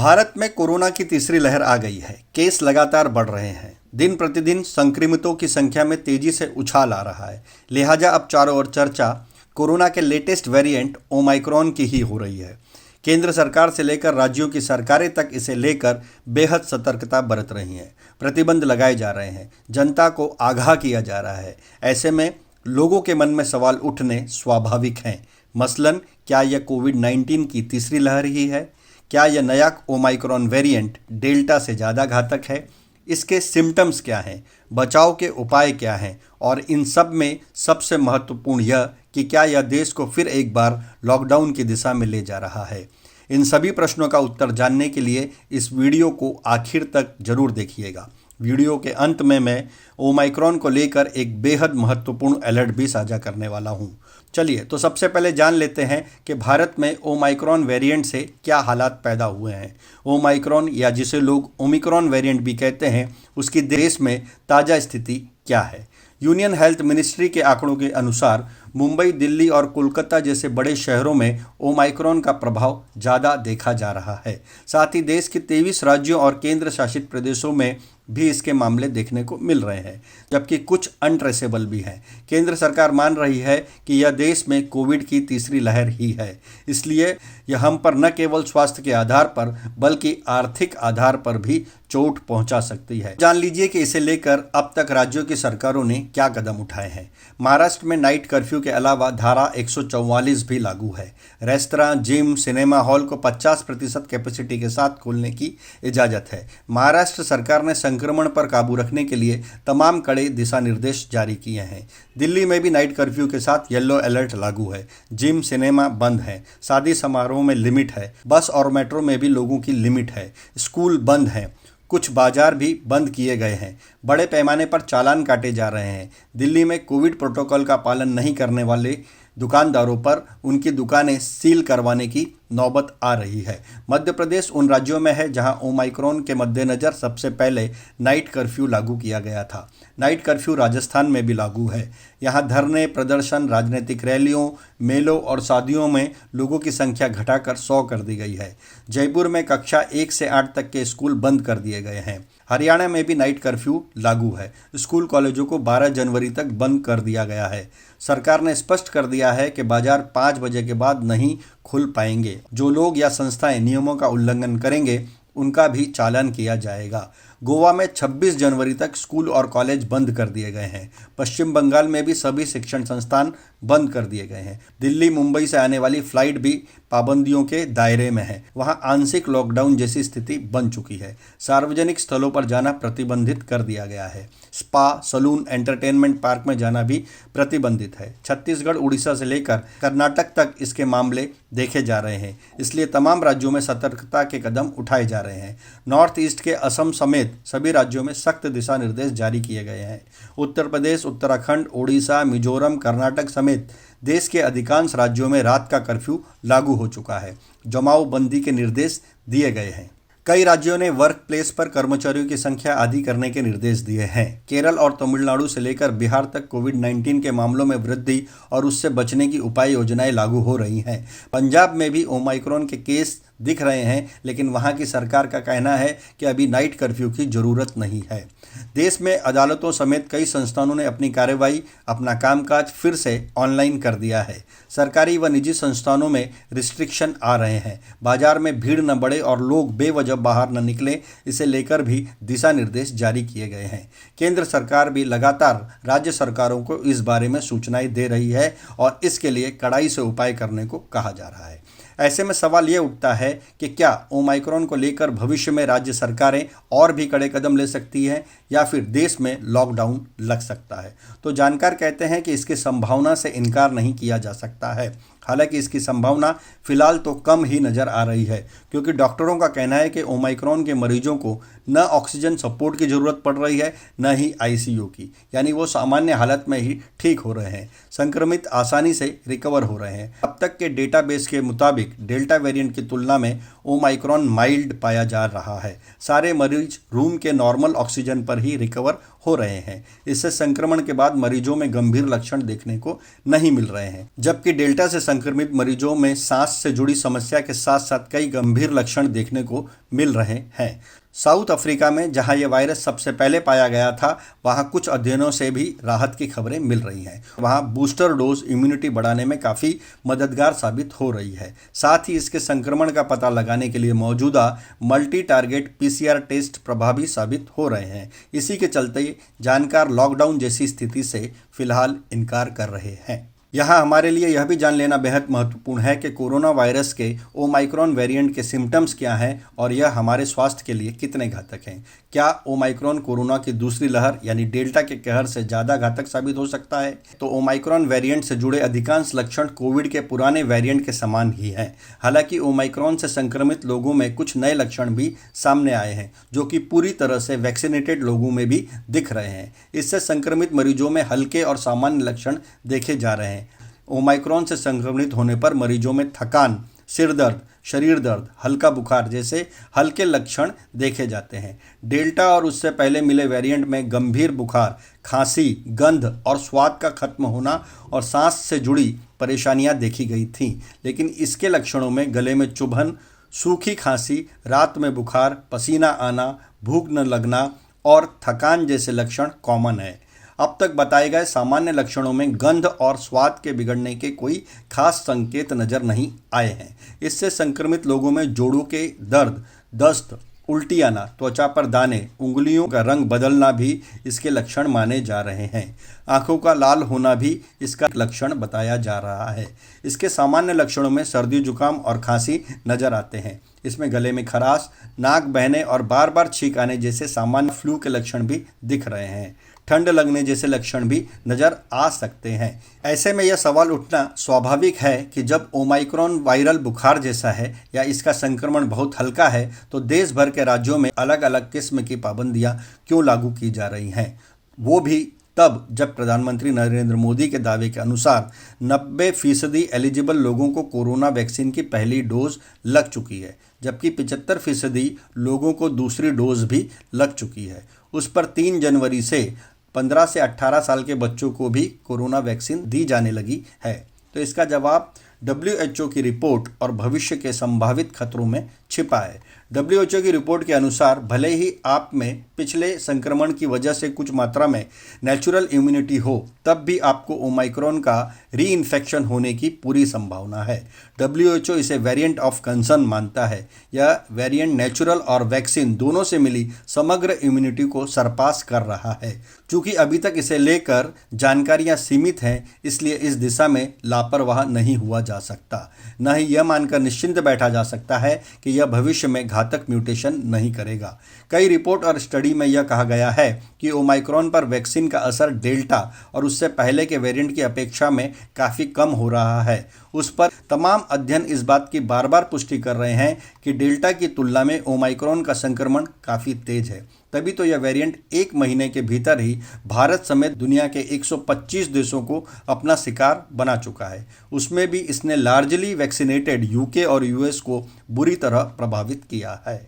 भारत में कोरोना की तीसरी लहर आ गई है। केस लगातार बढ़ रहे हैं। दिन प्रतिदिन संक्रमितों की संख्या में तेजी से उछाल आ रहा है। लिहाजा अब चारों ओर चर्चा कोरोना के लेटेस्ट वेरिएंट ओमाइक्रॉन की ही हो रही है। केंद्र सरकार से लेकर राज्यों की सरकारें तक इसे लेकर बेहद सतर्कता बरत रही हैं। प्रतिबंध लगाए जा रहे हैं, जनता को आगाह किया जा रहा है। ऐसे में लोगों के मन में सवाल उठने स्वाभाविक हैं। मसलन, क्या यह कोविड-19 की तीसरी लहर ही है? क्या यह नया ओमाइक्रॉन वेरिएंट डेल्टा से ज़्यादा घातक है? इसके सिम्टम्स क्या हैं? बचाव के उपाय क्या हैं? और इन सब में सबसे महत्वपूर्ण यह कि क्या यह देश को फिर एक बार लॉकडाउन की दिशा में ले जा रहा है? इन सभी प्रश्नों का उत्तर जानने के लिए इस वीडियो को आखिर तक जरूर देखिएगा। वीडियो के अंत में मैं ओमाइक्रॉन को लेकर एक बेहद महत्वपूर्ण अलर्ट भी साझा करने वाला हूं। चलिए तो सबसे पहले जान लेते हैं कि भारत में ओमाइक्रॉन वेरिएंट से क्या हालात पैदा हुए हैं। ओमाइक्रॉन या जिसे लोग ओमिक्रॉन वेरिएंट भी कहते हैं, उसकी देश में ताज़ा स्थिति क्या है। यूनियन हेल्थ मिनिस्ट्री के आंकड़ों के अनुसार मुंबई, दिल्ली और कोलकाता जैसे बड़े शहरों में ओमाइक्रॉन का प्रभाव ज़्यादा देखा जा रहा है। साथ ही देश के 23 राज्यों और केंद्र शासित प्रदेशों में भी इसके मामले देखने को मिल रहे हैं, जबकि कुछ अनट्रेसेबल भी हैं। केंद्र सरकार मान रही है कि यह देश में कोविड की तीसरी लहर ही है, इसलिए यह हम पर न केवल स्वास्थ्य के आधार पर बल्कि आर्थिक आधार पर भी चोट पहुंचा सकती है। जान लीजिए कि इसे लेकर अब तक राज्यों की सरकारों ने क्या कदम उठाए हैं। महाराष्ट्र में नाइट कर्फ्यू के अलावा धारा 144 भी लागू है। रेस्तरां, जिम, सिनेमा हॉल को 50% कैपेसिटी के साथ खोलने की इजाज़त है। महाराष्ट्र सरकार ने संक्रमण पर काबू रखने के लिए तमाम कड़े दिशा निर्देश जारी किए हैं। दिल्ली में भी नाइट कर्फ्यू के साथ येलो अलर्ट लागू है। जिम, सिनेमा बंद है। शादी समारोह में लिमिट है। बस और मेट्रो में भी लोगों की लिमिट है। स्कूल बंद हैं। कुछ बाजार भी बंद किए गए हैं। बड़े पैमाने पर चालान काटे जा रहे हैं। दिल्ली में कोविड प्रोटोकॉल का पालन नहीं करने वाले दुकानदारों पर उनकी दुकानें सील करवाने की नौबत आ रही है। मध्य प्रदेश उन राज्यों में है जहां ओमाइक्रॉन के मद्देनज़र सबसे पहले नाइट कर्फ्यू लागू किया गया था। नाइट कर्फ्यू राजस्थान में भी लागू है। यहां धरने, प्रदर्शन, राजनीतिक रैलियों, मेलों और शादियों में लोगों की संख्या घटाकर 100 कर दी गई है। जयपुर में कक्षा 1 से 8 तक के स्कूल बंद कर दिए गए हैं। हरियाणा में भी नाइट कर्फ्यू लागू है। स्कूल कॉलेजों को 12 जनवरी तक बंद कर दिया गया है। सरकार ने स्पष्ट कर दिया है कि बाजार 5 बजे के बाद नहीं खुल पाएंगे। जो लोग या संस्थाएं नियमों का उल्लंघन करेंगे उनका भी चालान किया जाएगा। गोवा में 26 जनवरी तक स्कूल और कॉलेज बंद कर दिए गए हैं। पश्चिम बंगाल में भी सभी शिक्षण संस्थान बंद कर दिए गए हैं। दिल्ली, मुंबई से आने वाली फ्लाइट भी पाबंदियों के दायरे में है। वहां आंशिक लॉकडाउन जैसी स्थिति बन चुकी है। सार्वजनिक स्थलों पर जाना प्रतिबंधित कर दिया गया है। स्पा, सलून, एंटरटेनमेंट पार्क में जाना भी प्रतिबंधित है। छत्तीसगढ़, उड़ीसा से लेकर कर्नाटक तक इसके मामले देखे जा रहे हैं, इसलिए तमाम राज्यों में सतर्कता के कदम उठाए जा रहे हैं। नॉर्थ ईस्ट के असम समेत सभी राज्यों में सख्त दिशा निर्देश जारी किए गए हैं। उत्तर प्रदेश, उत्तराखंड, ओडिशा, मिजोरम, कर्नाटक समेत देश के अधिकांश राज्यों में रात का कर्फ्यू लागू हो चुका है। जमावबंदी के निर्देश दिए गए हैं। कई राज्यों ने वर्क प्लेस पर कर्मचारियों की संख्या आधी करने के निर्देश दिए हैं। केरल और तमिलनाडु से लेकर बिहार तक कोविड-19 के मामलों में वृद्धि और उससे बचने की उपाय योजनाएं लागू हो रही हैं। पंजाब में भी ओमाइक्रॉन के केस दिख रहे हैं, लेकिन वहां की सरकार का कहना है कि अभी नाइट कर्फ्यू की जरूरत नहीं है। देश में अदालतों समेत कई संस्थानों ने अपनी कार्रवाई, अपना कामकाज फिर से ऑनलाइन कर दिया है। सरकारी व निजी संस्थानों में रिस्ट्रिक्शन आ रहे हैं। बाजार में भीड़ न बढ़े और लोग बेवजह बाहर न निकले, इसे लेकर भी दिशा निर्देश जारी किए गए हैं। केंद्र सरकार भी लगातार राज्य सरकारों को इस बारे में सूचनाएं दे रही है और इसके लिए कड़ाई से उपाय करने को कहा जा रहा है। ऐसे में सवाल ये उठता है कि क्या ओमाइक्रॉन को लेकर भविष्य में राज्य सरकारें और भी कड़े कदम ले सकती हैं या फिर देश में लॉकडाउन लग सकता है। तो जानकार कहते हैं कि इसकी संभावना से इनकार नहीं किया जा सकता है। हालांकि इसकी संभावना फिलहाल तो कम ही नज़र आ रही है, क्योंकि डॉक्टरों का कहना है कि ओमाइक्रॉन के मरीजों को न ऑक्सीजन सपोर्ट की ज़रूरत पड़ रही है, न ही आईसीयू की, यानी वो सामान्य हालत में ही ठीक हो रहे हैं। संक्रमित आसानी से रिकवर हो रहे हैं। अब तक के डेटाबेस के मुताबिक डेल्टा वेरिएंट की तुलना में ओमाइक्रॉन माइल्ड पाया जा रहा है। सारे मरीज रूम के नॉर्मल ऑक्सीजन पर ही रिकवर हो रहे हैं। इससे संक्रमण के बाद मरीजों में गंभीर लक्षण देखने को नहीं मिल रहे हैं, जबकि डेल्टा से संक्रमित मरीजों में सांस से जुड़ी समस्या के साथ साथ कई गंभीर लक्षण देखने को मिल रहे हैं। साउथ अफ्रीका में जहां यह वायरस सबसे पहले पाया गया था, वहां कुछ अध्ययनों से भी राहत की खबरें मिल रही हैं। वहां बूस्टर डोज इम्यूनिटी बढ़ाने में काफ़ी मददगार साबित हो रही है। साथ ही इसके संक्रमण का पता लगाने के लिए मौजूदा मल्टी टारगेट PCR टेस्ट प्रभावी साबित हो रहे हैं। इसी के चलते जानकार लॉकडाउन जैसी स्थिति से फिलहाल इनकार कर रहे हैं। यहाँ हमारे लिए यह भी जान लेना बेहद महत्वपूर्ण है कि कोरोना वायरस के ओमाइक्रॉन वेरिएंट के सिम्टम्स क्या हैं और यह हमारे स्वास्थ्य के लिए कितने घातक हैं। क्या ओमाइक्रॉन कोरोना की दूसरी लहर यानी डेल्टा के कहर से ज़्यादा घातक साबित हो सकता है? तो ओमाइक्रॉन वेरिएंट से जुड़े अधिकांश लक्षण कोविड के पुराने वेरिएंट के समान ही हैं। हालांकि ओमाइक्रॉन से संक्रमित लोगों में कुछ नए लक्षण भी सामने आए हैं, जो कि पूरी तरह से वैक्सीनेटेड लोगों में भी दिख रहे हैं। इससे संक्रमित मरीजों में हल्के और सामान्य लक्षण देखे जा रहे हैं। ओमाइक्रॉन से संक्रमित होने पर मरीजों में थकान, सिर दर्द, शरीर दर्द, हल्का बुखार जैसे हल्के लक्षण देखे जाते हैं। डेल्टा और उससे पहले मिले वेरिएंट में गंभीर बुखार, खांसी, गंध और स्वाद का खत्म होना और सांस से जुड़ी परेशानियां देखी गई थीं, लेकिन इसके लक्षणों में गले में चुभन, सूखी खांसी, रात में बुखार, पसीना आना, भूख न लगना और थकान जैसे लक्षण कॉमन है। अब तक बताए गए सामान्य लक्षणों में गंध और स्वाद के बिगड़ने के कोई खास संकेत नजर नहीं आए हैं। इससे संक्रमित लोगों में जोड़ों के दर्द, दस्त, उल्टी आना, त्वचा पर दाने, उंगलियों का रंग बदलना भी इसके लक्षण माने जा रहे हैं। आंखों का लाल होना भी इसका लक्षण बताया जा रहा है। इसके सामान्य लक्षणों में सर्दी, जुकाम और खांसी नजर आते हैं। इसमें गले में खराश, नाक बहने और बार बार छींक आने जैसे सामान्य फ्लू के लक्षण भी दिख रहे हैं। ठंड लगने जैसे लक्षण भी नजर आ सकते हैं। ऐसे में यह सवाल उठना स्वाभाविक है कि जब ओमाइक्रॉन वायरल बुखार जैसा है या इसका संक्रमण बहुत हल्का है, तो देश भर के राज्यों में अलग अलग किस्म की पाबंदियां क्यों लागू की जा रही हैं, वो भी तब जब प्रधानमंत्री नरेंद्र मोदी के दावे के अनुसार 90% एलिजिबल लोगों को कोरोना वैक्सीन की पहली डोज लग चुकी है, जबकि 75% लोगों को दूसरी डोज भी लग चुकी है। उस पर 3 जनवरी से 15 से 18 साल के बच्चों को भी कोरोना वैक्सीन दी जाने लगी है। तो इसका जवाब WHO की रिपोर्ट और भविष्य के संभावित खतरों में छिपा है। WHO की रिपोर्ट के अनुसार भले ही आप में पिछले संक्रमण की वजह से कुछ मात्रा में नेचुरल इम्यूनिटी हो, तब भी आपको ओमाइक्रॉन का री इन्फेक्शन होने की पूरी संभावना है। WHO इसे वेरिएंट ऑफ कंसर्न मानता है। यह वेरिएंट नेचुरल और वैक्सीन दोनों से मिली समग्र इम्यूनिटी को सरपास कर रहा है। चूँकि अभी तक इसे लेकर जानकारियाँ सीमित हैं, इसलिए इस दिशा में लापरवाह नहीं हुआ जा सकता। न ही यह मानकर निश्चिंत बैठा जा सकता है कि यह भविष्य में घातक म्यूटेशन नहीं करेगा। कई रिपोर्ट और स्टडी में यह कहा गया है कि ओमाइक्रॉन पर वैक्सीन का असर डेल्टा और उससे पहले के वेरिएंट की अपेक्षा में काफ़ी कम हो रहा है। उस पर तमाम अध्ययन इस बात की बार बार पुष्टि कर रहे हैं कि डेल्टा की तुलना में ओमाइक्रॉन का संक्रमण काफ़ी तेज है। तभी तो यह वेरिएंट 1 महीने के भीतर ही भारत समेत दुनिया के 125 देशों को अपना शिकार बना चुका है। उसमें भी इसने लार्जली वैक्सीनेटेड UK और US को बुरी तरह प्रभावित किया है।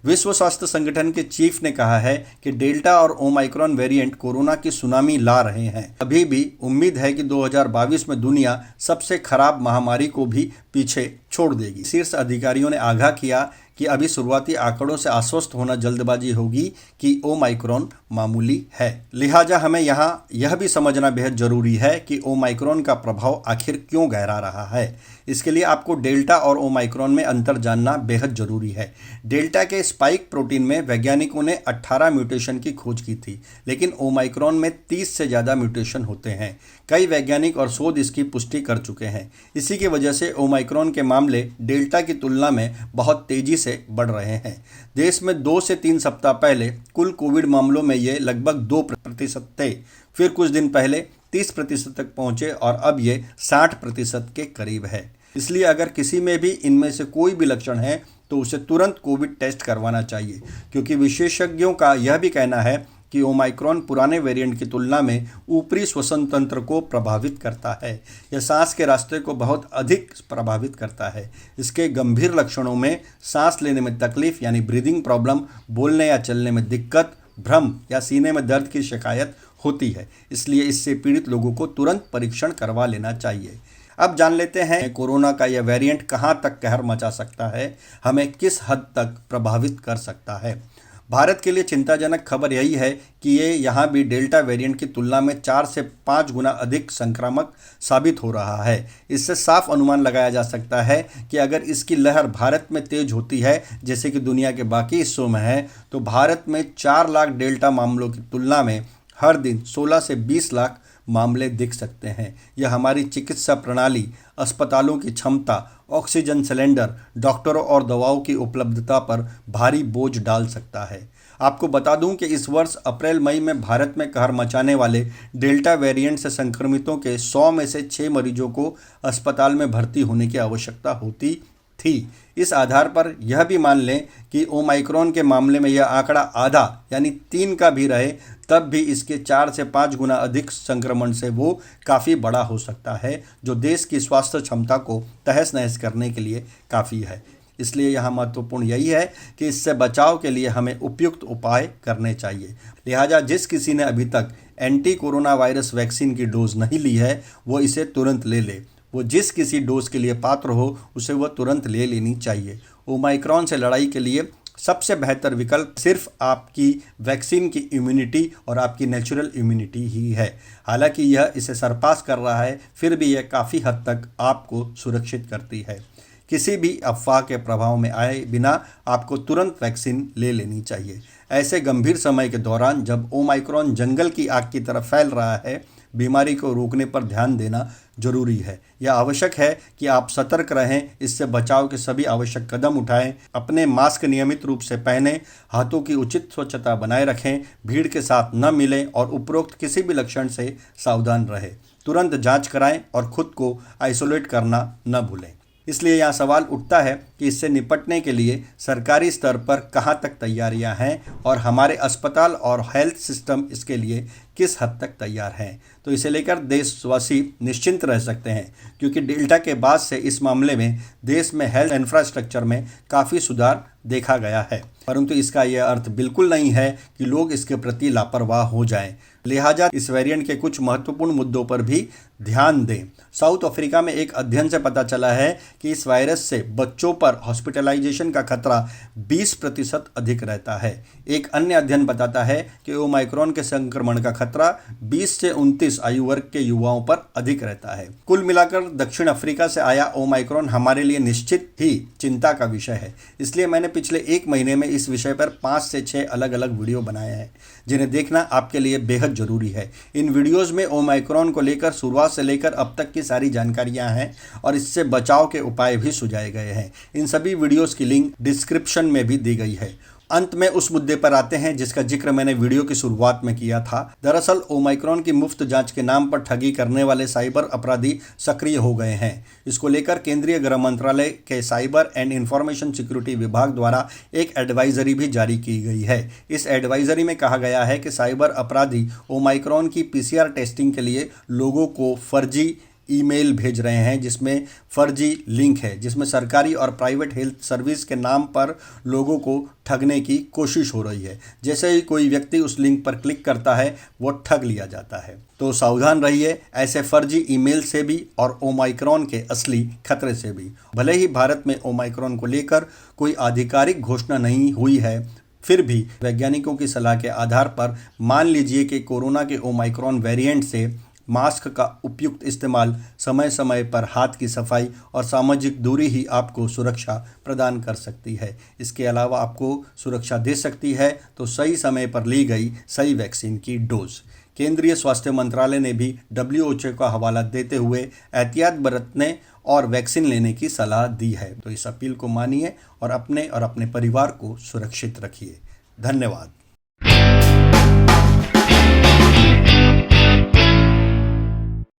विश्व स्वास्थ्य संगठन के चीफ ने कहा है कि डेल्टा और ओमाइक्रॉन वेरिएंट कोरोना की सुनामी ला रहे हैं। अभी भी उम्मीद है कि 2022 में दुनिया सबसे खराब महामारी को भी पीछे छोड़ देगी। शीर्ष अधिकारियों ने आगाह किया कि अभी शुरुआती आंकड़ों से आश्वस्त होना जल्दबाजी होगी कि ओमाइक्रॉन मामूली है। लिहाजा हमें यहाँ यह भी समझना बेहद जरूरी है कि ओमाइक्रॉन का प्रभाव आखिर क्यों गहरा रहा है। इसके लिए आपको डेल्टा और ओमाइक्रॉन में अंतर जानना बेहद जरूरी है। डेल्टा के स्पाइक प्रोटीन में वैज्ञानिकों ने 18 म्यूटेशन की खोज की थी, लेकिन ओमाइक्रॉन में 30 से ज़्यादा म्यूटेशन होते हैं। कई वैज्ञानिक और शोध इसकी पुष्टि कर चुके हैं। इसी की वजह से ओमाइक्रॉन के मामले डेल्टा की तुलना में बहुत तेजी से बढ़ रहे हैं। देश में 2 से 3 सप्ताह पहले कुल कोविड मामलों में ये लगभग 2% थे, फिर कुछ दिन पहले 30% तक पहुंचे और अब ये 60% के करीब है। इसलिए अगर किसी में भी इनमें से कोई भी लक्षण है तो उसे तुरंत कोविड टेस्ट करवाना चाहिए, क्योंकि विशेषज्ञों का यह भी कहना है कि ओमाइक्रॉन पुराने वेरिएंट की तुलना में ऊपरी श्वसन तंत्र को प्रभावित करता है। यह सांस के रास्ते को बहुत अधिक प्रभावित करता है। इसके गंभीर लक्षणों में सांस लेने में तकलीफ यानी ब्रीदिंग प्रॉब्लम, बोलने या चलने में दिक्कत, भ्रम या सीने में दर्द की शिकायत होती है। इसलिए इससे पीड़ित लोगों को तुरंत परीक्षण करवा लेना चाहिए। अब जान लेते हैं कोरोना का यह वेरिएंट कहां तक कहर मचा सकता है, हमें किस हद तक प्रभावित कर सकता है। भारत के लिए चिंताजनक खबर यही है कि ये यहाँ भी डेल्टा वेरिएंट की तुलना में 4 से 5 गुना अधिक संक्रामक साबित हो रहा है। इससे साफ अनुमान लगाया जा सकता है कि अगर इसकी लहर भारत में तेज होती है जैसे कि दुनिया के बाकी हिस्सों में है, तो भारत में 4 लाख डेल्टा मामलों की तुलना में हर दिन 16 से 20 लाख मामले दिख सकते हैं। यह हमारी चिकित्सा प्रणाली, अस्पतालों की क्षमता, ऑक्सीजन सिलेंडर, डॉक्टरों और दवाओं की उपलब्धता पर भारी बोझ डाल सकता है। आपको बता दूं कि इस वर्ष अप्रैल मई में भारत में कहर मचाने वाले डेल्टा वेरिएंट से संक्रमितों के 100 में से 6 मरीजों को अस्पताल में भर्ती होने की आवश्यकता होती थी। इस आधार पर यह भी मान लें कि ओमाइक्रॉन के मामले में यह आंकड़ा आधा यानी 3 का भी रहे, तब भी इसके 4 से 5 गुना अधिक संक्रमण से वो काफ़ी बड़ा हो सकता है, जो देश की स्वास्थ्य क्षमता को तहस नहस करने के लिए काफ़ी है। इसलिए यहाँ महत्वपूर्ण यही है कि इससे बचाव के लिए हमें उपयुक्त उपाय करने चाहिए। लिहाजा जिस किसी ने अभी तक एंटी कोरोना वायरस वैक्सीन की डोज नहीं ली है, वो इसे तुरंत ले ले। वो जिस किसी डोज के लिए पात्र हो उसे वह तुरंत ले लेनी चाहिए। ओमाइक्रॉन से लड़ाई के लिए सबसे बेहतर विकल्प सिर्फ आपकी वैक्सीन की इम्यूनिटी और आपकी नेचुरल इम्यूनिटी ही है। हालांकि यह इसे सरपास कर रहा है, फिर भी यह काफ़ी हद तक आपको सुरक्षित करती है। किसी भी अफवाह के प्रभाव में आए बिना आपको तुरंत वैक्सीन ले लेनी चाहिए। ऐसे गंभीर समय के दौरान जब ओमाइक्रॉन जंगल की आग की तरह फैल रहा है, बीमारी को रोकने पर ध्यान देना जरूरी है। यह आवश्यक है कि आप सतर्क रहें, इससे बचाव के सभी आवश्यक कदम उठाएं, अपने मास्क नियमित रूप से पहनें, हाथों की उचित स्वच्छता बनाए रखें, भीड़ के साथ न मिलें और उपरोक्त किसी भी लक्षण से सावधान रहें। तुरंत जांच कराएं और खुद को आइसोलेट करना न भूलें। इसलिए यहाँ सवाल उठता है कि इससे निपटने के लिए सरकारी स्तर पर कहाँ तक तैयारियाँ हैं और हमारे अस्पताल और हेल्थ सिस्टम इसके लिए किस हद तक तैयार हैं। तो इसे लेकर देशवासी निश्चिंत रह सकते हैं, क्योंकि डेल्टा के बाद से इस मामले में देश में हेल्थ इंफ्रास्ट्रक्चर में काफ़ी सुधार देखा गया है। परंतु इसका यह अर्थ बिल्कुल नहीं है कि लोग इसके प्रति लापरवाह हो जाएं। लिहाजा इस वेरिएंट के कुछ महत्वपूर्ण मुद्दों पर भी ध्यान दें। साउथ अफ्रीका में एक अध्ययन से पता चला है कि इस वायरस से बच्चों पर हॉस्पिटलाइजेशन का खतरा 20% अधिक रहता है। एक अन्य अध्ययन बताता है कि ओमाइक्रॉन के संक्रमण का खतरा 20 से 29 आयु वर्ग के युवाओं पर अधिक रहता है। कुल मिलाकर दक्षिण अफ्रीका से आया ओमाइक्रॉन हमारे लिए निश्चित ही चिंता का विषय है। इसलिए मैंने पिछले 1 महीने में इस विषय पर 5 से 6 अलग अलग वीडियो बनाए हैं, जिन्हें देखना आपके लिए बेहद जरूरी है। इन वीडियोस में ओमाइक्रॉन को लेकर शुरुआत से लेकर अब तक की सारी जानकारियां हैं और इससे बचाव के उपाय भी सुझाए गए हैं। इन सभी वीडियोस की लिंक डिस्क्रिप्शन में भी दी गई है। अंत में उस मुद्दे पर आते हैं जिसका जिक्र मैंने वीडियो की शुरुआत में किया था। दरअसल ओमाइक्रॉन की मुफ्त जांच के नाम पर ठगी करने वाले साइबर अपराधी सक्रिय हो गए हैं। इसको लेकर केंद्रीय गृह मंत्रालय के साइबर एंड इंफॉर्मेशन सिक्योरिटी विभाग द्वारा एक एडवाइजरी भी जारी की गई है। इस एडवाइजरी में कहा गया है कि साइबर अपराधी ओमाइक्रॉन की PCR टेस्टिंग के लिए लोगों को फर्जी ईमेल भेज रहे हैं, जिसमें फर्जी लिंक है, जिसमें सरकारी और प्राइवेट हेल्थ सर्विस के नाम पर लोगों को ठगने की कोशिश हो रही है। जैसे ही कोई व्यक्ति उस लिंक पर क्लिक करता है, वो ठग लिया जाता है। तो सावधान रहिए ऐसे फर्जी ईमेल से भी और ओमाइक्रॉन के असली खतरे से भी। भले ही भारत में ओमाइक्रॉन को लेकर कोई आधिकारिक घोषणा नहीं हुई है, फिर भी वैज्ञानिकों की सलाह के आधार पर मान लीजिए कि कोरोना के ओमाइक्रॉन वेरिएंट से मास्क का उपयुक्त इस्तेमाल, समय समय पर हाथ की सफाई और सामाजिक दूरी ही आपको सुरक्षा प्रदान कर सकती है। इसके अलावा आपको सुरक्षा दे सकती है तो सही समय पर ली गई सही वैक्सीन की डोज। केंद्रीय स्वास्थ्य मंत्रालय ने भी WHO का हवाला देते हुए एहतियात बरतने और वैक्सीन लेने की सलाह दी है। तो इस अपील को मानिए और अपने परिवार को सुरक्षित रखिए। धन्यवाद।